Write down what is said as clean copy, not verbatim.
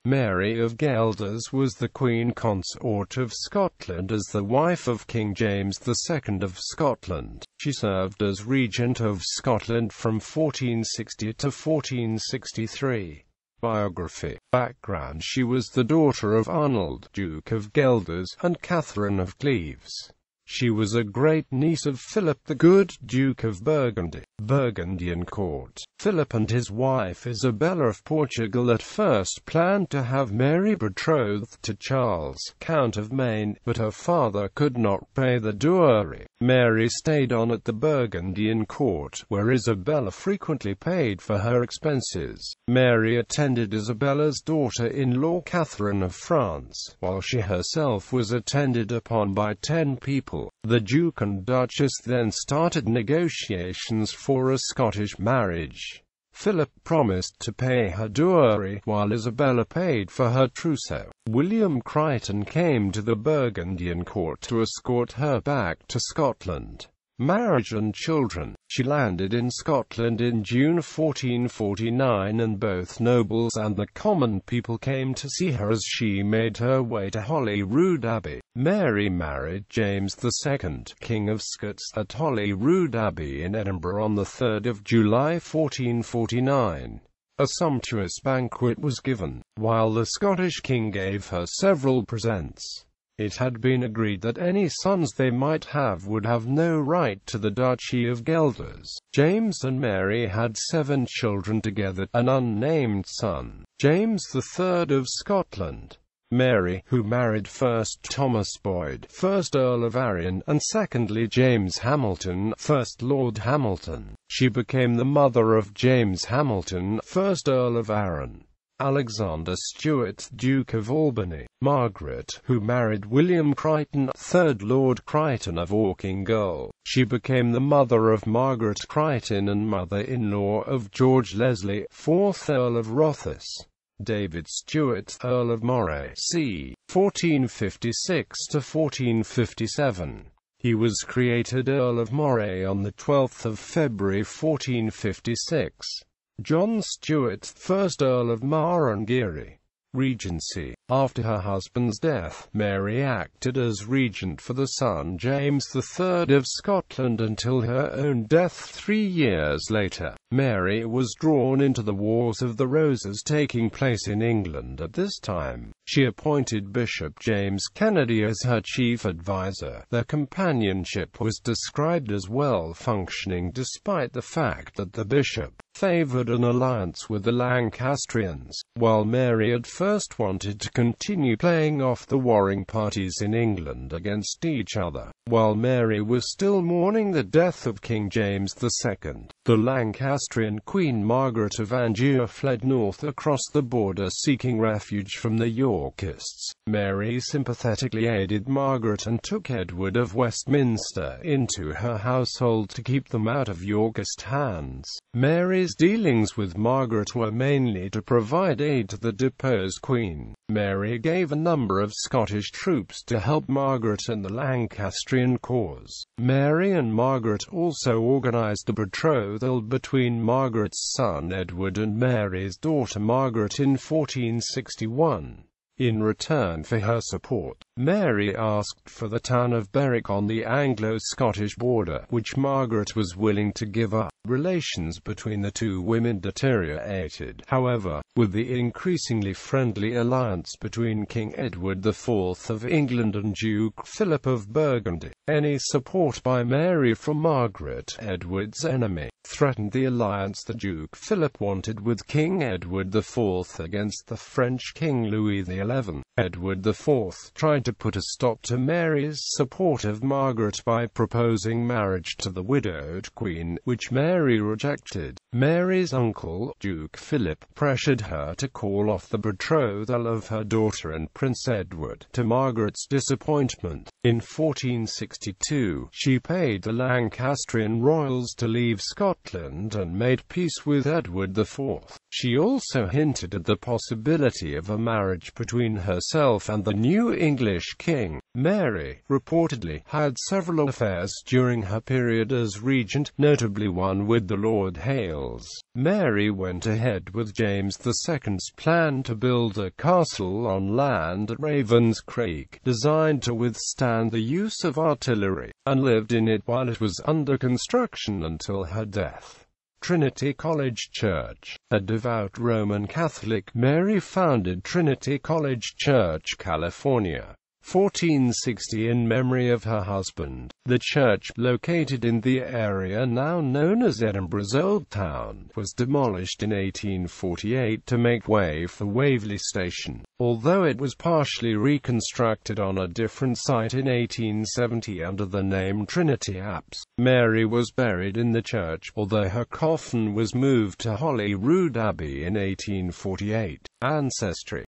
Mary of Guelders was the Queen Consort of Scotland as the wife of King James II of Scotland. She served as regent of Scotland from 1460 to 1463. Biography. Background: she was the daughter of Arnold, Duke of Guelders, and Catherine of Cleves. She was a great-niece of Philip the Good, Duke of Burgundy. Burgundian court. Philip and his wife Isabella of Portugal at first planned to have Mary betrothed to Charles, Count of Maine, but her father could not pay the dowry. Mary stayed on at the Burgundian court, where Isabella frequently paid for her expenses. Mary attended Isabella's daughter-in-law Catherine of France, while she herself was attended upon by 10 people. The Duke and Duchess then started negotiations for a Scottish marriage. Philip promised to pay her dowry, while Isabella paid for her trousseau. William Crichton came to the Burgundian court to escort her back to Scotland. Marriage and children. She landed in Scotland in June 1449, and both nobles and the common people came to see her as she made her way to Holyrood Abbey. Mary married James II, King of Scots, at Holyrood Abbey in Edinburgh on 3 July 1449. A sumptuous banquet was given, while the Scottish king gave her several presents. It had been agreed that any sons they might have would have no right to the Duchy of Guelders. James and Mary had 7 children together, an unnamed son, James III of Scotland. Mary, who married first Thomas Boyd, 1st Earl of Arran, and secondly James Hamilton, 1st Lord Hamilton. She became the mother of James Hamilton, 1st Earl of Arran. Alexander Stuart, Duke of Albany. Margaret, who married William Crichton, 3rd Lord Crichton of Orkingall. She became the mother of Margaret Crichton and mother-in-law of George Leslie, 4th Earl of Rothes. David Stuart, Earl of Moray, c. 1456 to 1457. He was created Earl of Moray on the 12th of February 1456. John Stuart, 1st Earl of Marangeary. Regency. After her husband's death, Mary acted as regent for the son James III of Scotland until her own death 3 years later. Mary was drawn into the Wars of the Roses taking place in England at this time. She appointed Bishop James Kennedy as her chief advisor. Their companionship was described as well-functioning despite the fact that the bishop favored an alliance with the Lancastrians, while Mary at first wanted to continue playing off the warring parties in England against each other. While Mary was still mourning the death of King James II, the Lancastrian Queen Margaret of Anjou fled north across the border seeking refuge from the Yorkists. Mary sympathetically aided Margaret and took Edward of Westminster into her household to keep them out of Yorkist hands. Mary's dealings with Margaret were mainly to provide aid to the deposed queen. Mary gave a number of Scottish troops to help Margaret and the Lancastrian cause. Mary and Margaret also organized a betrothal between Margaret's son Edward and Mary's daughter Margaret in 1461. In return for her support, Mary asked for the town of Berwick on the Anglo-Scottish border, which Margaret was willing to give up. Relations between the two women deteriorated, however, with the increasingly friendly alliance between King Edward IV of England and Duke Philip of Burgundy. Any support by Mary from Margaret, Edward's enemy, threatened the alliance that Duke Philip wanted with King Edward IV against the French King Louis XI. Edward IV tried to put a stop to Mary's support of Margaret by proposing marriage to the widowed queen, which Mary rejected. Mary's uncle, Duke Philip, pressured her to call off the betrothal of her daughter and Prince Edward, to Margaret's disappointment. In 1462, she paid the Lancastrian royals to leave Scotland and made peace with Edward IV. She also hinted at the possibility of a marriage between herself and the new English king. Mary, reportedly, had several affairs during her period as regent, notably one with the Lord Hailes. Mary went ahead with James II's plan to build a castle on land at Ravenscraig, designed to withstand the use of artillery, and lived in it while it was under construction until her death. Trinity College Church. A devout Roman Catholic, Mary founded Trinity College Church, California, 1460 in memory of her husband. The church, located in the area now known as Edinburgh's Old Town, was demolished in 1848 to make way for Waverley Station, although it was partially reconstructed on a different site in 1870 under the name Trinity Apse. Mary was buried in the church, although her coffin was moved to Holyrood Abbey in 1848. Ancestry.